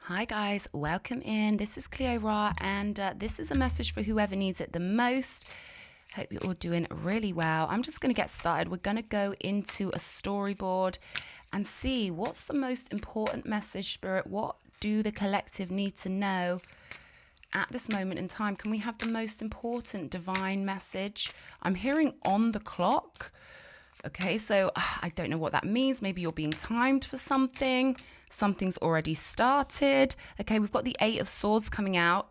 Hi guys, welcome in. This is Cleo Ra, and this is a message for whoever needs it the most. Hope you're all doing really well. I'm just going to get started. We're going to go into a storyboard and see what's the most important message, Spirit. What do the collective need to know at this moment in time? Can we have the most important divine message? I'm hearing on the clock. Okay, so I don't know what that means. Maybe you're being timed for something. Something's already started. Okay, we've got the Eight of Swords coming out.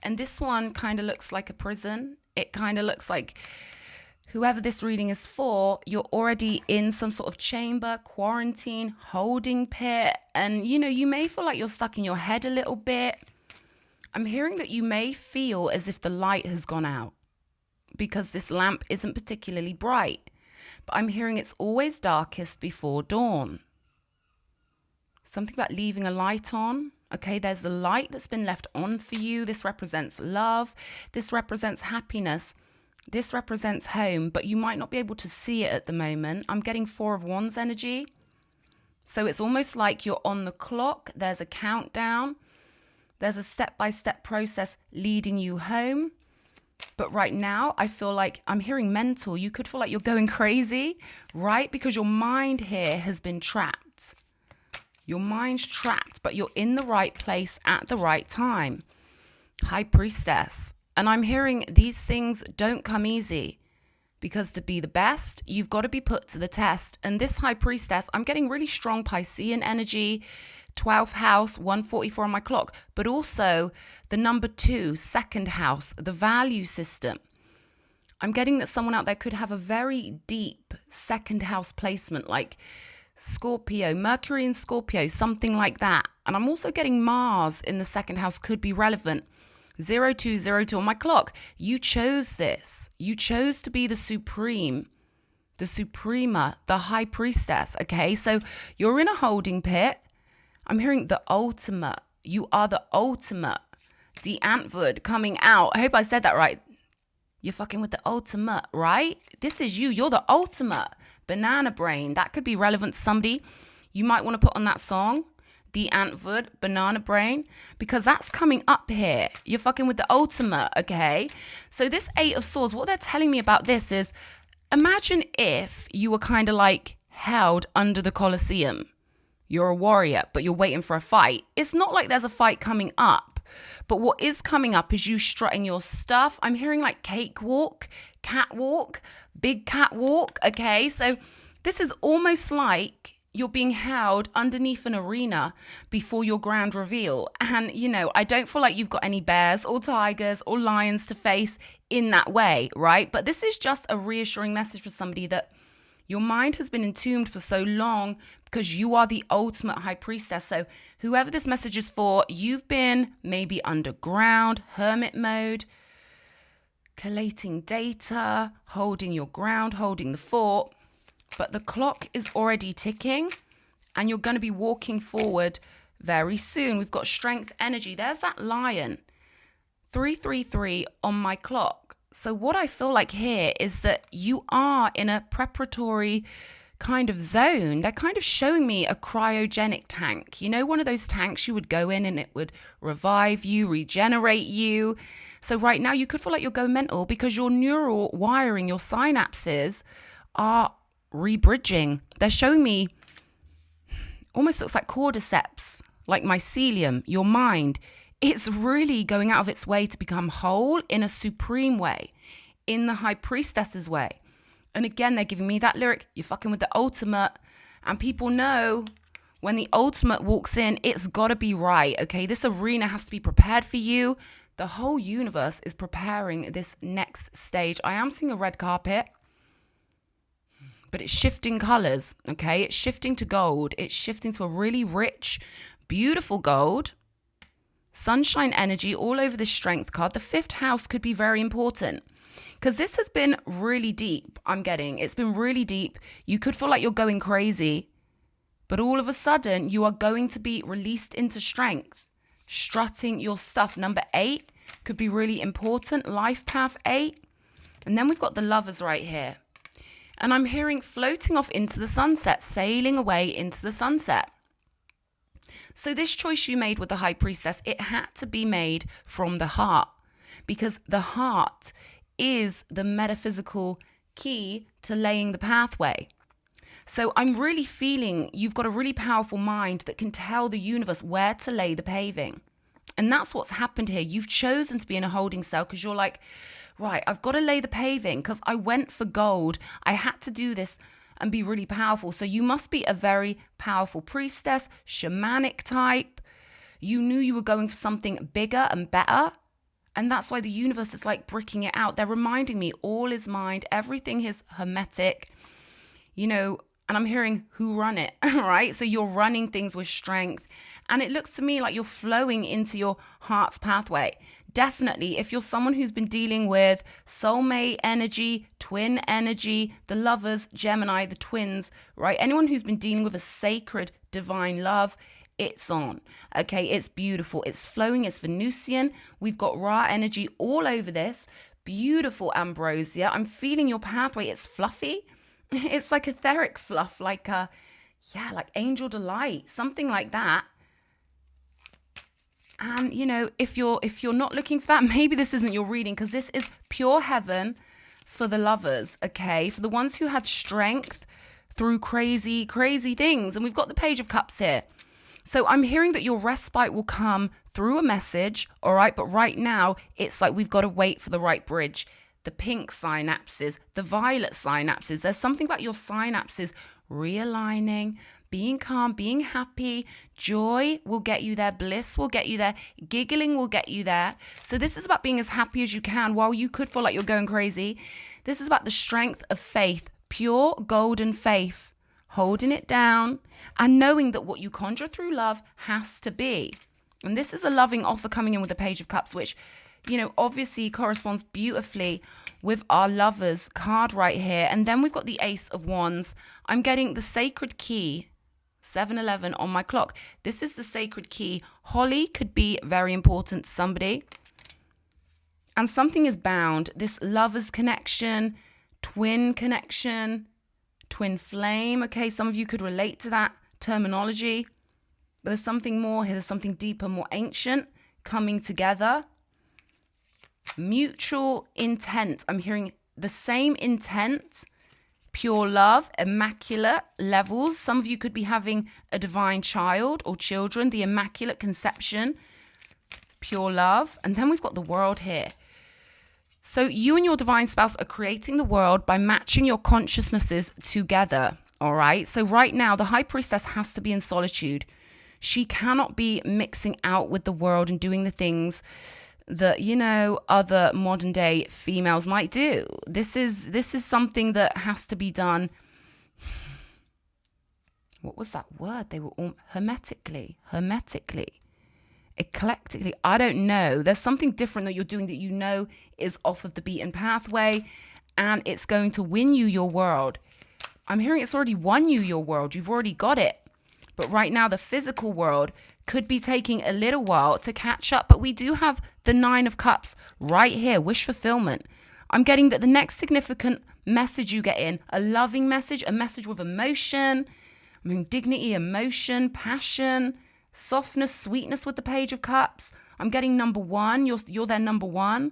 And this one kind of looks like a prison. It kind of looks like whoever this reading is for, you're already in some sort of chamber, quarantine, holding pit. And, you may feel like you're stuck in your head a little bit. I'm hearing that you may feel as if the light has gone out because this lamp isn't particularly bright. But I'm hearing it's always darkest before dawn. Something about leaving a light on. Okay, there's a light that's been left on for you. This represents love. This represents happiness. This represents home, but you might not be able to see it at the moment. I'm getting Four of Wands energy. So it's almost like you're on the clock. There's a countdown. There's a step-by-step process leading you home. But right now, I feel like I'm hearing mental. You could feel like you're going crazy, right? Because your mind here has been trapped. Your mind's trapped, but you're in the right place at the right time. High Priestess. And I'm hearing these things don't come easy because to be the best, you've got to be put to the test. And this High Priestess, I'm getting really strong Piscean energy, 12th house, 144 on my clock, but also the number 2, second house, the value system. I'm getting that someone out there could have a very deep second house placement, like Scorpio, Mercury in Scorpio, something like that. And I'm also getting Mars in the second house could be relevant. 0202 on my clock. You chose this. You chose to be the supreme, the suprema, the High Priestess. Okay, so you're in a holding pit. I'm hearing the ultimate. You are the ultimate. The Antwoord coming out. I hope I said that right. You're fucking with the ultimate, right? This is you. You're the ultimate. Banana brain. That could be relevant to somebody. You might want to put on that song. The Antwoord, banana brain. Because that's coming up here. You're fucking with the ultimate, okay? So this Eight of Swords, what they're telling me about this is, imagine if you were kind of like held under the Colosseum. You're a warrior, but you're waiting for a fight. It's not like there's a fight coming up. But what is coming up is you strutting your stuff. I'm hearing like cakewalk, catwalk, big catwalk. Okay, so this is almost like you're being held underneath an arena before your grand reveal. And, I don't feel like you've got any bears or tigers or lions to face in that way, right? But this is just a reassuring message for somebody that your mind has been entombed for so long because you are the ultimate High Priestess. So whoever this message is for, you've been maybe underground, hermit mode, collating data, holding your ground, holding the fort. But the clock is already ticking and you're going to be walking forward very soon. We've got strength energy. There's that lion. 333 on my clock. So what I feel like here is that you are in a preparatory kind of zone. They're kind of showing me a cryogenic tank. One of those tanks you would go in and it would revive you, regenerate you. So right now you could feel like you're going mental because your neural wiring, your synapses are rebridging. They're showing me almost looks like cordyceps, like mycelium, your mind. It's really going out of its way to become whole in a supreme way, in the High Priestess's way. And again, they're giving me that lyric, you're fucking with the ultimate. And people know when the ultimate walks in, it's got to be right, okay? This arena has to be prepared for you. The whole universe is preparing this next stage. I am seeing a red carpet, but it's shifting colors, okay? It's shifting to gold. It's shifting to a really rich, beautiful gold. Sunshine energy all over the strength card. The 5th house could be very important because this has been really deep. I'm getting it's been really deep. You could feel like you're going crazy, but all of a sudden you are going to be released into strength, strutting your stuff. Number 8 could be really important. Life path 8. And then we've got the Lovers right here. And I'm hearing floating off into the sunset, sailing away into the sunset. So this choice you made with the High Priestess, it had to be made from the heart, because the heart is the metaphysical key to laying the pathway. So I'm really feeling you've got a really powerful mind that can tell the universe where to lay the paving. And that's what's happened here. You've chosen to be in a holding cell because you're like, right, I've got to lay the paving because I went for gold. I had to do this and be really powerful. So you must be a very powerful priestess, shamanic type. You knew you were going for something bigger and better. And that's why the universe is like bricking it out. They're reminding me all is mind. Everything is hermetic, and I'm hearing who run it, right? So you're running things with strength. And it looks to me like you're flowing into your heart's pathway. Definitely, if you're someone who's been dealing with soulmate energy, twin energy, the lovers, Gemini, the twins, right? Anyone who's been dealing with a sacred divine love, it's on. Okay, it's beautiful. It's flowing. It's Venusian. We've got Ra energy all over this. Beautiful ambrosia. I'm feeling your pathway. It's fluffy. It's like etheric fluff, like angel delight, something like that. And if you're not looking for that, maybe this isn't your reading, because this is pure heaven for the lovers, okay? For the ones who had strength through crazy, crazy things. And we've got the Page of Cups here. So I'm hearing that your respite will come through a message, all right? But right now, it's like we've got to wait for the right bridge. The pink synapses, the violet synapses. There's something about your synapses realigning, being calm, being happy. Joy will get you there. Bliss will get you there. Giggling will get you there. So this is about being as happy as you can while you could feel like you're going crazy. This is about the strength of faith, pure golden faith, holding it down and knowing that what you conjure through love has to be. And this is a loving offer coming in with the Page of Cups, which obviously corresponds beautifully with our lovers card right here. And then we've got the Ace of Wands. I'm getting the sacred key, 7:11 on my clock. This is the sacred key. Holly could be very important to somebody. And something is bound. This lovers connection, twin connection, twin flame. Okay, some of you could relate to that terminology. But there's something more here. There's something deeper, more ancient coming together. Mutual intent. I'm hearing the same intent, pure love, immaculate levels. Some of you could be having a divine child or children, the immaculate conception, pure love. And then we've got the world here. So you and your divine spouse are creating the world by matching your consciousnesses together. All right. So right now, the High Priestess has to be in solitude. She cannot be mixing out with the world and doing the things that other modern day females might do. This is something that has to be done. What was that word? They were all hermetically, eclectically. I don't know. There's something different that you're doing that is off of the beaten pathway, and it's going to win you your world. I'm hearing it's already won you your world. You've already got it. But right now, the physical world could be taking a little while to catch up. But we do have the 9 of Cups right here, wish fulfillment. I'm getting that the next significant message you get in, a loving message, a message with emotion, dignity, emotion, passion, softness, sweetness with the Page of Cups. I'm getting number 1. You're their number 1.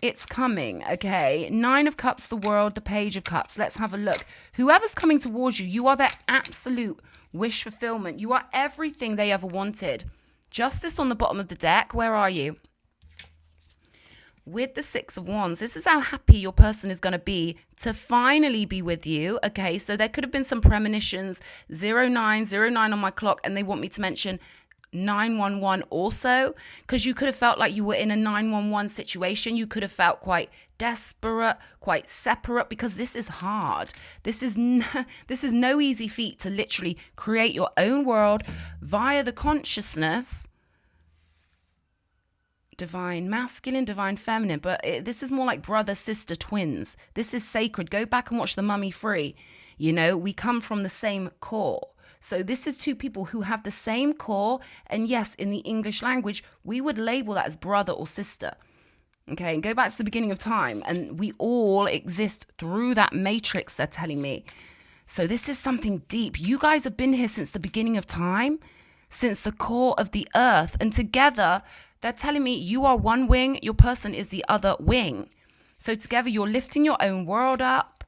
It's coming, okay? 9 of Cups, the world, the Page of Cups. Let's have a look. Whoever's coming towards you, you are their absolute wish fulfillment. You are everything they ever wanted. Justice on the bottom of the deck. Where are you? With the 6 of Wands, this is how happy your person is going to be to finally be with you. Okay, so there could have been some premonitions. 0909 on my clock, and they want me to mention 911 also, because you could have felt like you were in a 911 situation. You could have felt quite desperate, quite separate, because this is hard. This is no easy feat to literally create your own world via the consciousness. Divine masculine, divine feminine, but this is more like brother, sister, twins. This is sacred. Go back and watch The Mummy Free. We come from the same core. So this is 2 people who have the same core. And yes, in the English language, we would label that as brother or sister. Okay, and go back to the beginning of time. And we all exist through that matrix, they're telling me. So this is something deep. You guys have been here since the beginning of time. since the core of the earth. And together, they're telling me you are one wing, your person is the other wing. So together, you're lifting your own world up.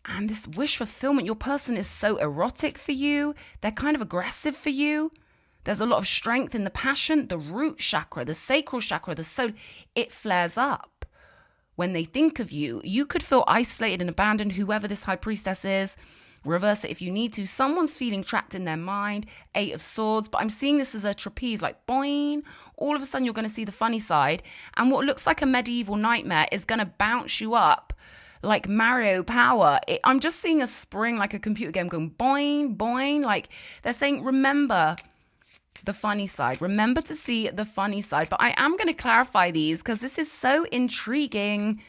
And this wish fulfillment, your person is so erotic for you. They're kind of aggressive for you. There's a lot of strength in the passion, the root chakra, the sacral chakra, the soul. It flares up. When they think of you, you could feel isolated and abandoned, whoever this high priestess is. Reverse it if you need to. Someone's feeling trapped in their mind. 8 of Swords. But I'm seeing this as a trapeze, like boing. All of a sudden, you're going to see the funny side. And what looks like a medieval nightmare is going to bounce you up like Mario Power. I'm just seeing a spring, like a computer game, going boing, boing. Like they're saying, remember the funny side. Remember to see the funny side. But I am going to clarify these because this is so intriguing.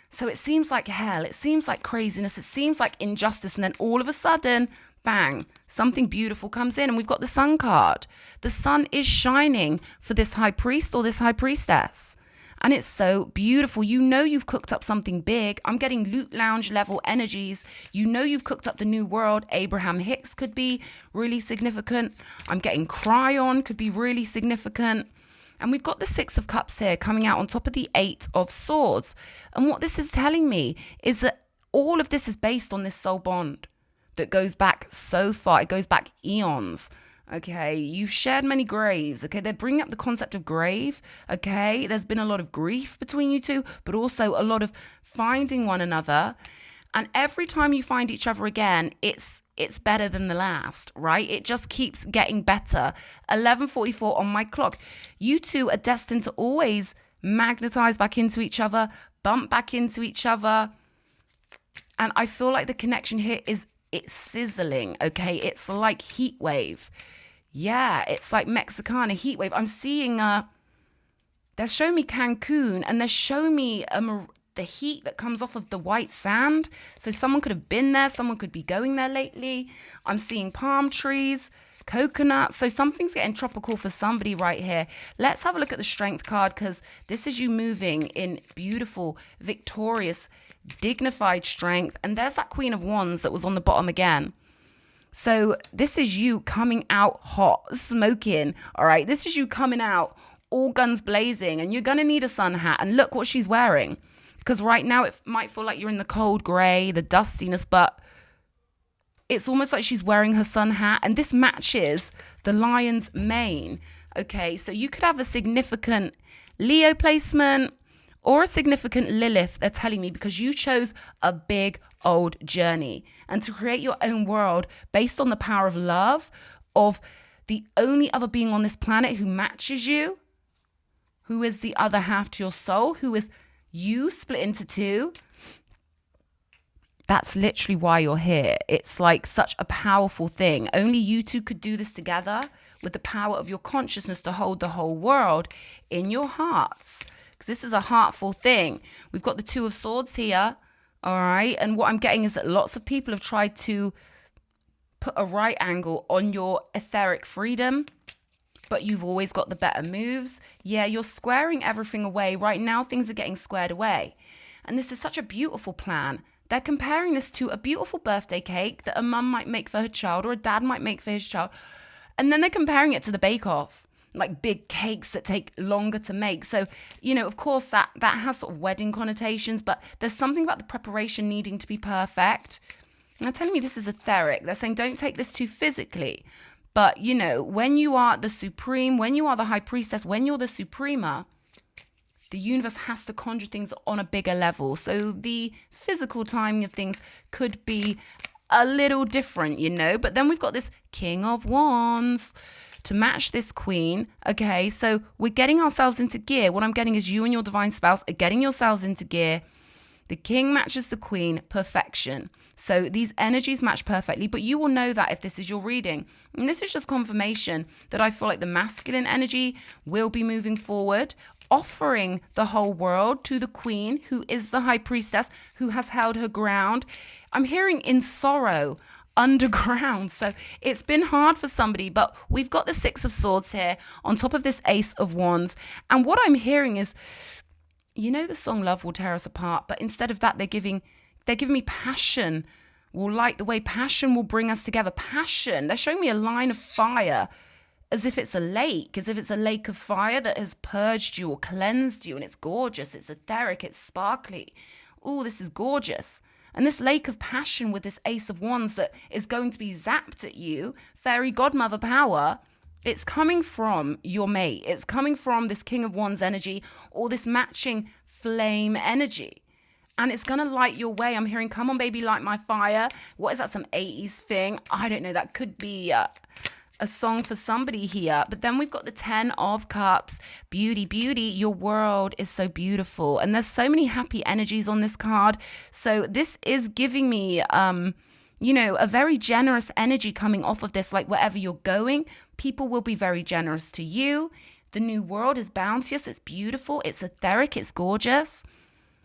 So it seems like hell. It seems like craziness. It seems like injustice. And then all of a sudden, bang, something beautiful comes in. And we've got the sun card. The sun is shining for this high priest or this high priestess. And it's so beautiful. You know you've cooked up something big. I'm getting Loot Lounge level energies. You know you've cooked up the new world. Abraham Hicks could be really significant. I'm getting Cryon could be really significant. And we've got the 6 of Cups here coming out on top of the 8 of Swords. And what this is telling me is that all of this is based on this soul bond that goes back so far. It goes back eons. Okay, you've shared many graves. Okay, they're bringing up the concept of grave. Okay, there's been a lot of grief between you two, but also a lot of finding one another. And every time you find each other again, it's better than the last, right? It just keeps getting better. 11:44 on my clock. You two are destined to always magnetize back into each other, bump back into each other. And I feel like the connection here it's sizzling, okay? It's like heat wave. Yeah, it's like Mexicana heat wave. I'm seeing, they're showing me Cancun, and they're showing me the heat that comes off of the white sand. So someone could have been there. Someone could be going there lately. I'm seeing palm trees, coconuts. So something's getting tropical for somebody right here. Let's have a look at the strength card, because this is you moving in beautiful, victorious, dignified strength. And there's that Queen of Wands that was on the bottom again. So this is you coming out hot, smoking. All right. This is you coming out all guns blazing, and you're going to need a sun hat. And look what she's wearing. Because right now it might feel like you're in the cold gray, the dustiness, but it's almost like she's wearing her sun hat. And this matches the lion's mane. Okay, so you could have a significant Leo placement or a significant Lilith, they're telling me, because you chose a big old journey. And to create your own world based on the power of love, of the only other being on this planet who matches you, who is the other half to your soul, who is you split into two. That's literally why you're here. It's like such a powerful thing. Only you two could do this together with the power of your consciousness to hold the whole world in your hearts. Because this is a heartful thing. We've got the 2 of Swords here. All right. And what I'm getting is that lots of people have tried to put a right angle on your etheric freedom, but you've always got the better moves. Yeah, you're squaring everything away. Right now, things are getting squared away. And this is such a beautiful plan. They're comparing this to a beautiful birthday cake that a mum might make for her child or a dad might make for his child. And then they're comparing it to the bake-off, like big cakes that take longer to make. So, you know, of course, that has sort of wedding connotations, but there's something about the preparation needing to be perfect. And they're telling me this is etheric. They're saying don't take this too physically. But, you know, when you are the supreme, when you are the high priestess, when you're the suprema, the universe has to conjure things on a bigger level. So the physical timing of things could be a little different, you know. But then we've got this King of Wands to match this Queen. Okay, so we're getting ourselves into gear. What I'm getting is you and your divine spouse are getting yourselves into gear. The King matches the Queen, perfection. So these energies match perfectly, but you will know that if this is your reading. And this is just confirmation that I feel like the masculine energy will be moving forward, offering the whole world to the Queen, who is the high priestess, who has held her ground. I'm hearing in sorrow, underground. So it's been hard for somebody, but we've got the 6 of Swords here on top of this Ace of Wands. And what I'm hearing is, you know, the song Love Will Tear Us Apart, but instead of that, they're giving me passion. Will light the way. Passion will bring us together. Passion. They're showing me a line of fire, as if it's a lake, as if it's a lake of fire that has purged you or cleansed you, and it's gorgeous, it's etheric, it's sparkly. Oh, this is gorgeous. And this lake of passion with this Ace of Wands that is going to be zapped at you, fairy godmother power, it's coming from your mate. It's coming from this King of Wands energy or this matching flame energy. And it's going to light your way. I'm hearing, come on, baby, light my fire. What is that, some 80s thing? I don't know. That could be a song for somebody here. But then we've got the 10 of Cups. Beauty, beauty. Your world is so beautiful. And there's so many happy energies on this card. So this is giving me, a very generous energy coming off of this. Like wherever you're going, people will be very generous to you. The new world is bounteous. It's beautiful. It's etheric. It's gorgeous.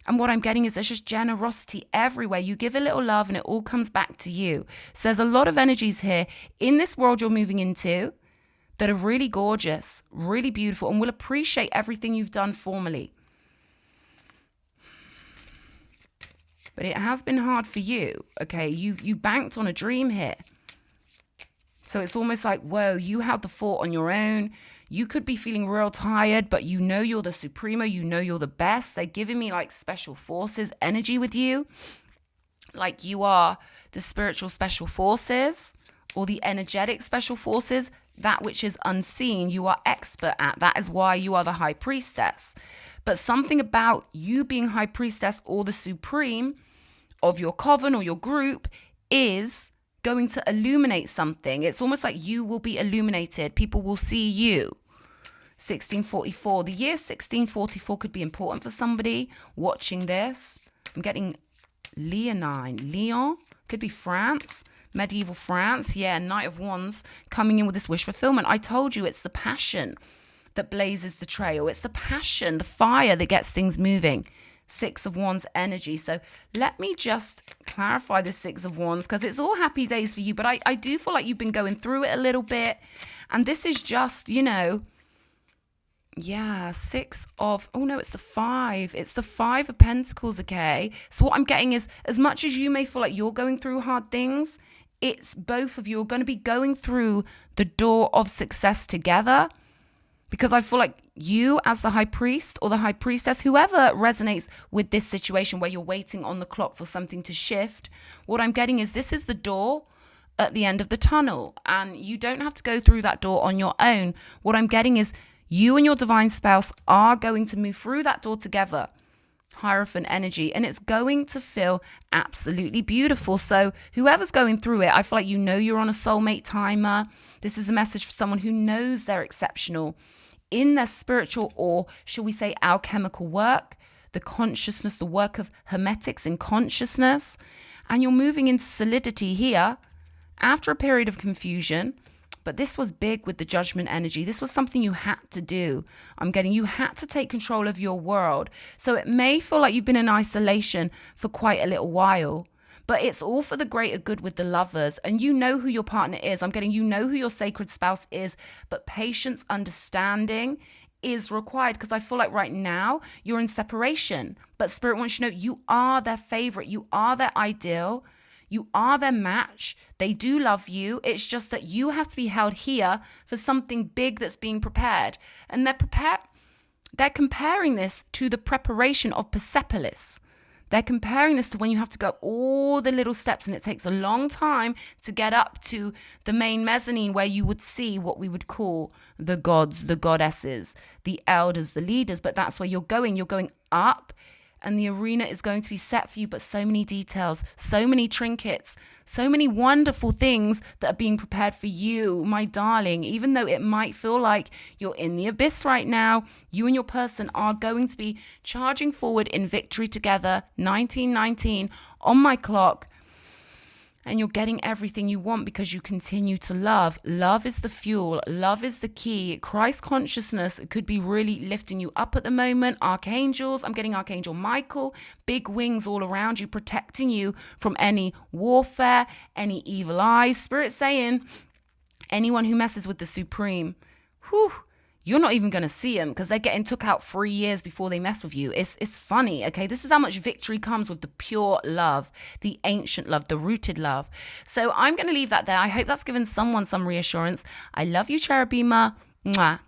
And what I'm getting is there's just generosity everywhere. You give a little love and it all comes back to you. So there's a lot of energies here in this world you're moving into that are really gorgeous, really beautiful, and will appreciate everything you've done formally. But it has been hard for you, okay? You banked on a dream here. So it's almost like, whoa, you held the fort on your own. You could be feeling real tired, but you know you're the Supremo. You know you're the best. They're giving me like special forces energy with you. Like you are the spiritual special forces or the energetic special forces. That which is unseen, you are expert at. That is why you are the High Priestess. But something about you being High Priestess or the Supreme of your coven or your group is going to illuminate something. It's almost like you will be illuminated. People will see you. 1644. The year 1644 could be important for somebody watching this. I'm getting Lyon. Could be France. Medieval France. Yeah, Knight of Wands coming in with this wish fulfillment. I told you it's the passion that blazes the trail. It's the passion, the fire that gets things moving. 6 of Wands energy. So let me just clarify the 6 of Wands because it's all happy days for you. But I do feel like you've been going through it a little bit. And this is just, yeah, 6 of, oh no, it's the 5. It's the 5 of Pentacles, okay? So what I'm getting is, as much as you may feel like you're going through hard things, it's both of you are going to be going through the door of success together. Because I feel like you as the High Priest or the High Priestess, whoever resonates with this situation where you're waiting on the clock for something to shift, what I'm getting is this is the door at the end of the tunnel. And you don't have to go through that door on your own. What I'm getting is you and your divine spouse are going to move through that door together. Hierophant energy, and it's going to feel absolutely beautiful. So whoever's going through it, I feel like you're on a soulmate timer. This is a message for someone who knows they're exceptional in their spiritual, or shall we say alchemical work, the consciousness, the work of hermetics in consciousness. And you're moving into solidity here after a period of confusion. But this was big with the judgment energy. This was something you had to do. You had to take control of your world. So it may feel like you've been in isolation for quite a little while, but it's all for the greater good with the lovers. And you know who your partner is. You know who your sacred spouse is, but patience, understanding is required because I feel like right now you're in separation, but Spirit wants you to know you are their favorite. You are their ideal. You are their match. They do love you. It's just that you have to be held here for something big that's being prepared. And they're comparing this to the preparation of Persepolis. They're comparing this to when you have to go all the little steps and it takes a long time to get up to the main mezzanine where you would see what we would call the gods, the goddesses, the elders, the leaders. But that's where you're going. You're going up. And the arena is going to be set for you, but so many details, so many trinkets, so many wonderful things that are being prepared for you, my darling. Even though it might feel like you're in the abyss right now, you and your person are going to be charging forward in victory together, 1919 on my clock. And you're getting everything you want because you continue to love. Love is the fuel. Love is the key. Christ consciousness could be really lifting you up at the moment. Archangels, I'm getting Archangel Michael, big wings all around you, protecting you from any warfare, any evil eyes. Spirit saying, anyone who messes with the Supreme, you're not even going to see them because they're getting took out 3 years before they mess with you. It's funny, okay? This is how much victory comes with the pure love, the ancient love, the rooted love. So I'm going to leave that there. I hope that's given someone some reassurance. I love you, Cherubima. Mwah.